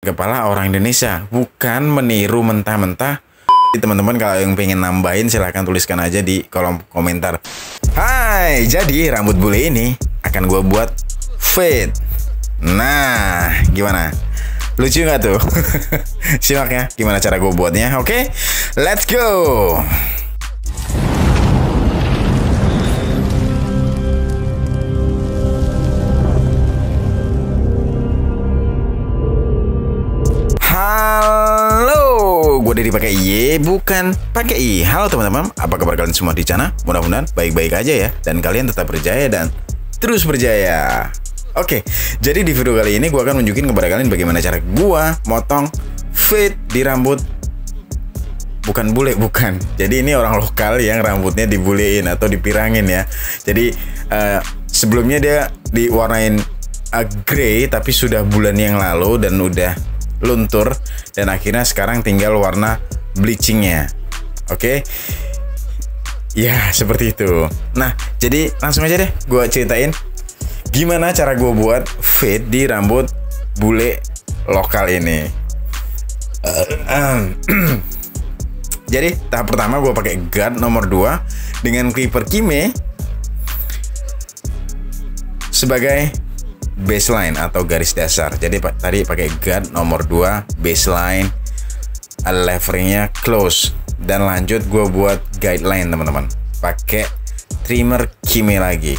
kepala orang Indonesia, bukan meniru mentah-mentah. Teman-teman kalau yang pengen nambahin silahkan tuliskan aja di kolom komentar. Hai, jadi rambut bule ini akan gue buat fade. Nah, gimana? Lucu nggak tuh? Simak ya gimana cara gue buatnya. Oke, let's go. Halo, gue Dedi pakai Y, bukan pakai I. Halo teman-teman, apa kabar kalian semua di sana? Mudah-mudahan baik-baik aja ya, dan kalian tetap berjaya dan terus berjaya. Oke, jadi di video kali ini gue akan nunjukin kepada kalian bagaimana cara gue motong fade di rambut. Bukan bule, bukan. Jadi ini orang lokal yang rambutnya dibulein atau dipirangin ya. Jadi sebelumnya dia diwarnain grey, tapi sudah bulan yang lalu dan udah luntur, dan akhirnya sekarang tinggal warna bleachingnya. Oke, ya seperti itu. Nah, jadi langsung aja deh gue ceritain gimana cara gue buat fade di rambut bule lokal ini. Jadi tahap pertama gue pakai guard nomor 2 dengan clipper Kime sebagai baseline atau garis dasar. Jadi tadi pakai guard nomor 2 baseline, leveringnya close, dan lanjut gue buat guideline teman-teman pakai trimmer Kime lagi.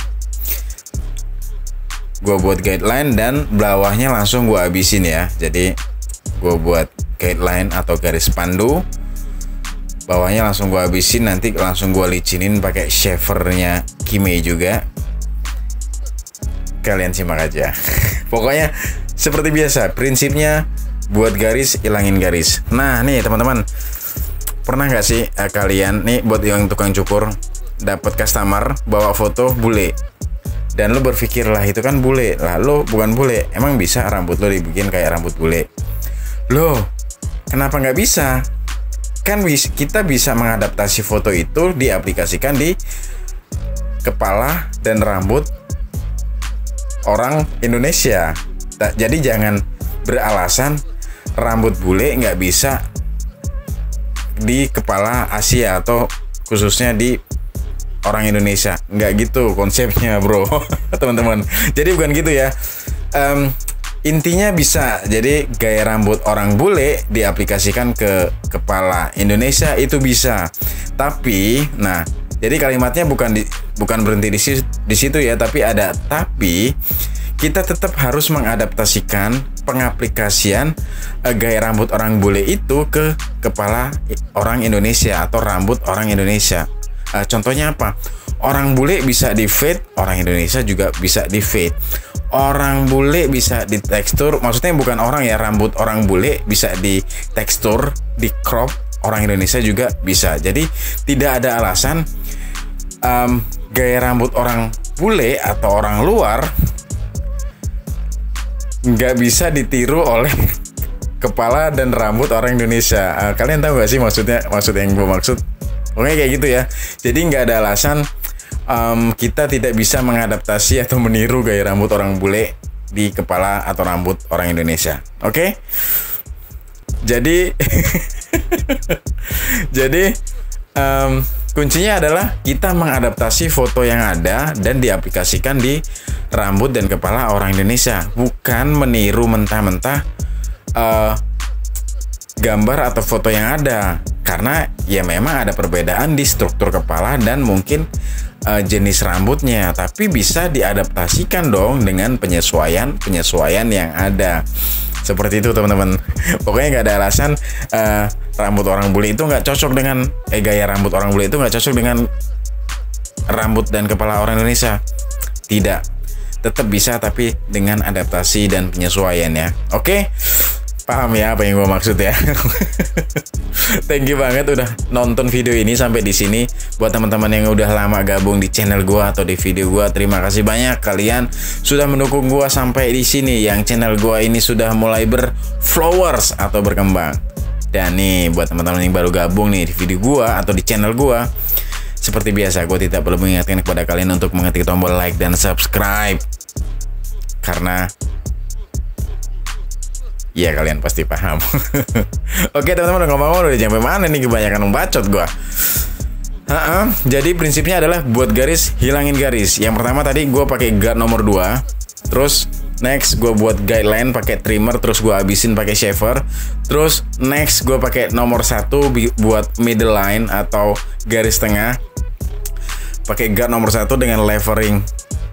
Gue buat guideline dan bawahnya langsung gue habisin ya. Jadi gue buat guideline atau garis pandu, bawahnya langsung gue habisin, nanti langsung gue licinin pakai shavernya Kime juga. Kalian simak aja. Pokoknya seperti biasa, prinsipnya buat garis, ilangin garis. Nah nih teman-teman, pernah nggak sih kalian nih buat yang tukang cukur dapat customer bawa foto bule dan lo berpikir lah itu kan bule, lah lo bukan bule, emang bisa rambut lo dibikin kayak rambut bule? Loh, kenapa nggak bisa? Kan kita bisa mengadaptasi foto itu diaplikasikan di kepala dan rambut orang Indonesia. Jadi jangan beralasan rambut bule nggak bisa di kepala Asia atau khususnya di orang Indonesia. Nggak gitu konsepnya bro. Teman-teman, jadi bukan gitu ya. Intinya bisa, jadi gaya rambut orang bule diaplikasikan ke kepala Indonesia itu bisa. Tapi nah, jadi kalimatnya bukan berhenti di situ ya, tapi ada tapi. Kita tetap harus mengadaptasikan pengaplikasian gaya rambut orang bule itu ke kepala orang Indonesia atau rambut orang Indonesia. Contohnya apa? Orang bule bisa di fade, orang Indonesia juga bisa di fade. Orang bule bisa di tekstur, maksudnya bukan orang ya, rambut orang bule bisa di tekstur, di crop, orang Indonesia juga bisa. Jadi tidak ada alasan gaya rambut orang bule atau orang luar nggak bisa ditiru oleh kepala dan rambut orang Indonesia. Kalian tahu nggak sih maksud yang gue maksud? Oke, kayak gitu ya. Jadi nggak ada alasan kita tidak bisa mengadaptasi atau meniru gaya rambut orang bule di kepala atau rambut orang Indonesia. Oke? Jadi kuncinya adalah kita mengadaptasi foto yang ada dan diaplikasikan di rambut dan kepala orang Indonesia, bukan meniru mentah-mentah gambar atau foto yang ada. Karena ya memang ada perbedaan di struktur kepala dan mungkin jenis rambutnya, tapi bisa diadaptasikan dong dengan penyesuaian yang ada. Seperti itu teman-teman. Pokoknya nggak ada alasan rambut orang bule itu nggak cocok dengan gaya rambut orang bule itu nggak cocok dengan rambut dan kepala orang Indonesia. Tidak, tetap bisa, tapi dengan adaptasi dan penyesuaian ya. Oke, paham ya apa yang gue maksud ya. Thank you banget udah nonton video ini sampai di sini. Buat teman-teman yang udah lama gabung di channel gue atau di video gue, terima kasih banyak kalian sudah mendukung gue sampai di sini. Yang channel gue ini sudah mulai berflowers atau berkembang. Dan nih buat teman-teman yang baru gabung nih di video gue atau di channel gue, seperti biasa gue tidak perlu mengingatkan kepada kalian untuk mengetik tombol like dan subscribe, karena Iya, kalian pasti paham. Oke teman-teman, ngomong-ngomong udah sampai mana nih, kebanyakan membacot gua. Jadi prinsipnya adalah buat garis, hilangin garis. Yang pertama tadi gua pakai guard nomor 2. Terus next gue buat guideline pakai trimmer, terus gue habisin pakai shaver. Terus next gue pakai nomor 1 buat middle line atau garis tengah. Pakai guard nomor 1 dengan levering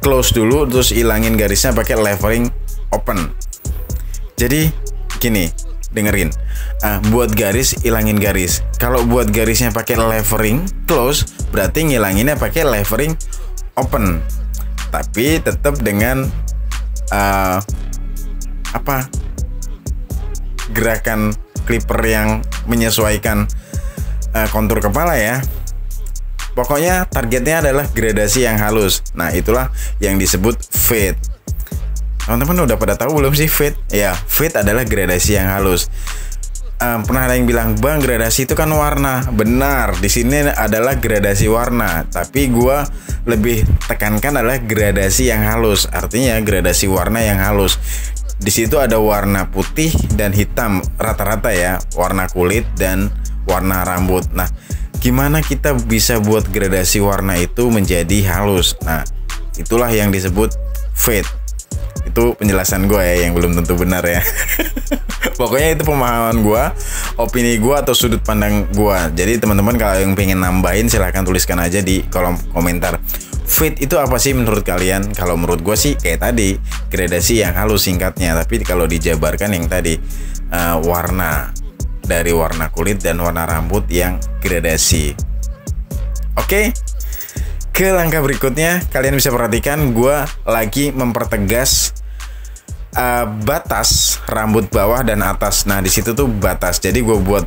close dulu, terus ilangin garisnya pakai levering open. Jadi gini, dengerin. Buat garis, ilangin garis. Kalau buat garisnya pakai levering close, berarti ngilanginnya pakai levering open. Tapi tetap dengan gerakan clipper yang menyesuaikan kontur kepala ya. Pokoknya targetnya adalah gradasi yang halus. Nah, itulah yang disebut fade. Teman-teman udah pada tahu belum sih fade? Ya, fade adalah gradasi yang halus. Pernah ada yang bilang, "Bang, gradasi itu kan warna." Benar, di sini adalah gradasi warna, tapi gua lebih tekankan adalah gradasi yang halus. Artinya gradasi warna yang halus. Di situ ada warna putih dan hitam rata-rata ya, warna kulit dan warna rambut. Nah, gimana kita bisa buat gradasi warna itu menjadi halus? Nah, itulah yang disebut fade. Itu penjelasan gue ya, yang belum tentu benar ya. Pokoknya itu pemahaman gue, opini gue atau sudut pandang gue. Jadi teman-teman kalau yang pengen nambahin silahkan tuliskan aja di kolom komentar. Fade itu apa sih menurut kalian? Kalau menurut gue sih kayak tadi, gradasi yang halus singkatnya. Tapi kalau dijabarkan yang tadi, warna dari warna kulit dan warna rambut yang gradasi. Oke. Ke langkah berikutnya, kalian bisa perhatikan gue lagi mempertegas batas rambut bawah dan atas. Nah, di situ tuh batas. Jadi gue buat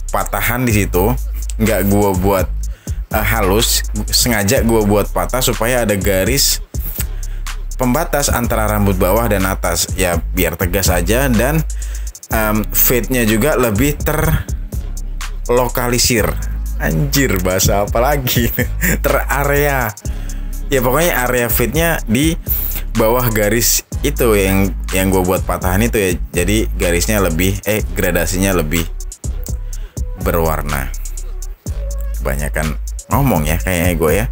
patahan di situ, nggak gue buat halus. Sengaja gue buat patah supaya ada garis pembatas antara rambut bawah dan atas. Ya biar tegas aja, dan fade-nya juga lebih terlokalisir. Anjir, bahasa apa lagi? Terarea. Ya pokoknya area fade-nya di bawah garis itu yang gue buat patahan itu ya. Jadi garisnya lebih gradasinya lebih berwarna. Kebanyakan ngomong ya kayaknya gue ya.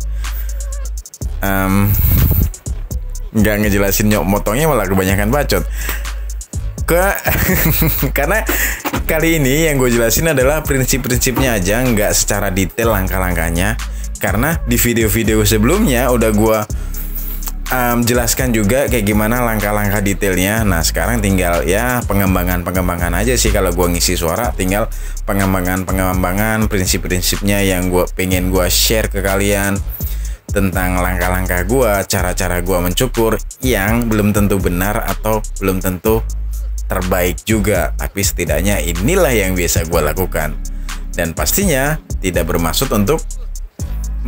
Nggak ngejelasin motongnya, malah kebanyakan bacot. Karena kali ini yang gue jelasin adalah prinsip-prinsipnya aja, nggak secara detail langkah-langkahnya. Karena di video-video sebelumnya udah gue jelaskan juga kayak gimana langkah-langkah detailnya. Nah sekarang tinggal ya pengembangan aja sih. Kalau gue ngisi suara tinggal pengembangan prinsip-prinsipnya yang gue pengen gue share ke kalian tentang langkah-langkah gue, cara-cara gue mencukur yang belum tentu benar atau belum tentu terbaik juga, tapi setidaknya inilah yang biasa gue lakukan, dan pastinya tidak bermaksud untuk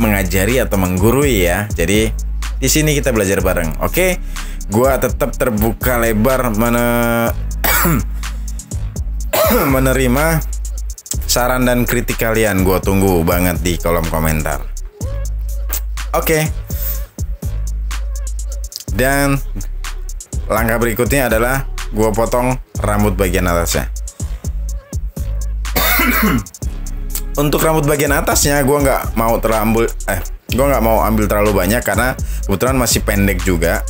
mengajari atau menggurui ya. Jadi di sini kita belajar bareng. Oke, gue tetap terbuka lebar menerima saran dan kritik kalian. Gue tunggu banget di kolom komentar. Oke. Dan langkah berikutnya adalah gue potong rambut bagian atasnya. Untuk rambut bagian atasnya gue nggak mau ambil terlalu banyak karena kebetulan masih pendek juga.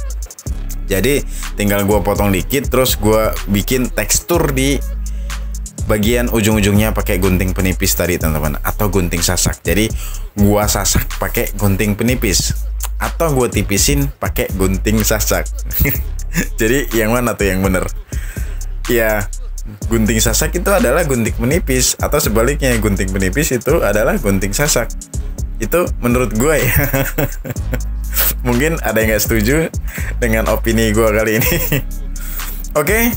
Jadi tinggal gue potong dikit, terus gue bikin tekstur di bagian ujung-ujungnya pakai gunting penipis tadi teman-teman, atau gunting sasak. Jadi gue sasak pakai gunting penipis, atau gue tipisin pakai gunting sasak. Jadi yang mana tuh yang bener? Ya, gunting sasak itu adalah gunting penipis, atau sebaliknya gunting penipis itu adalah gunting sasak. Itu menurut gue ya. Mungkin ada yang gak setuju dengan opini gue kali ini. Oke.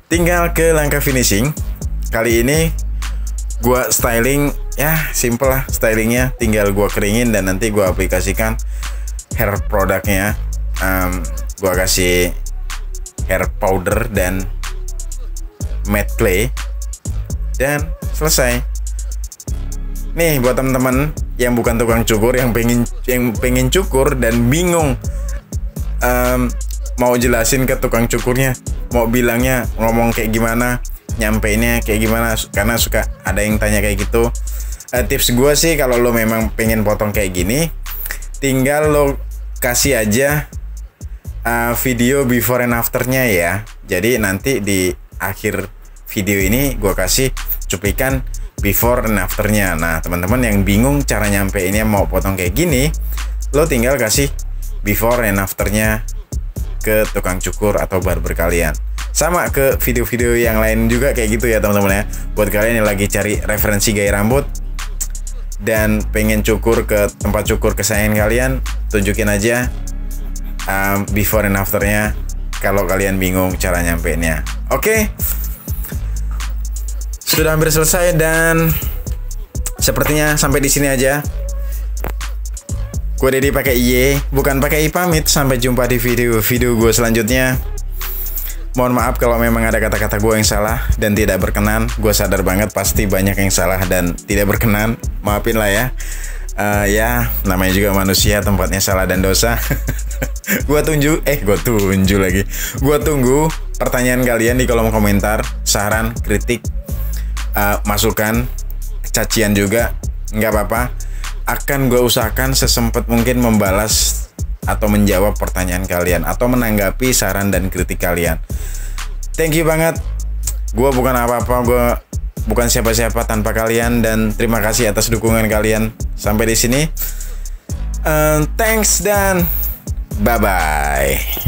Tinggal ke langkah finishing. Kali ini gue styling ya simple lah stylingnya. Tinggal gue keringin dan nanti gue aplikasikan hair produknya. Gue kasih hair powder dan matte clay dan selesai. Nih buat teman-teman yang bukan tukang cukur, yang pengen cukur dan bingung mau jelasin ke tukang cukurnya mau bilangnya ngomong kayak gimana, nyampeinnya kayak gimana, karena suka ada yang tanya kayak gitu. Tips gue sih kalau lo memang pengen potong kayak gini, tinggal lo kasih aja video before and afternya ya. Jadi nanti di akhir video ini gue kasih cuplikan before and afternya. Nah teman-teman yang bingung cara nyampeinnya mau potong kayak gini, lo tinggal kasih before and afternya ke tukang cukur atau barber kalian. Sama ke video-video yang lain juga kayak gitu ya teman-teman ya. Buat kalian yang lagi cari referensi gaya rambut dan pengen cukur ke tempat cukur kesayangan kalian, tunjukin aja before and afternya kalau kalian bingung cara nyampeinnya. Oke, sudah hampir selesai dan sepertinya sampai di sini aja. Gue Dedi pakai Y, bukan pakai I pamit. Sampai jumpa di video gue selanjutnya. Mohon maaf kalau memang ada kata-kata gue yang salah dan tidak berkenan. Gue sadar banget pasti banyak yang salah dan tidak berkenan. Maafin lah ya. Ya, namanya juga manusia, tempatnya salah dan dosa. Gue tunggu pertanyaan kalian di kolom komentar. Saran, kritik, masukan, cacian juga, nggak apa-apa. Akan gue usahakan sesempet mungkin membalas atau menjawab pertanyaan kalian atau menanggapi saran dan kritik kalian. Thank you banget. Gue bukan apa-apa, gue bukan siapa-siapa tanpa kalian, dan terima kasih atas dukungan kalian sampai di sini. Thanks dan bye-bye.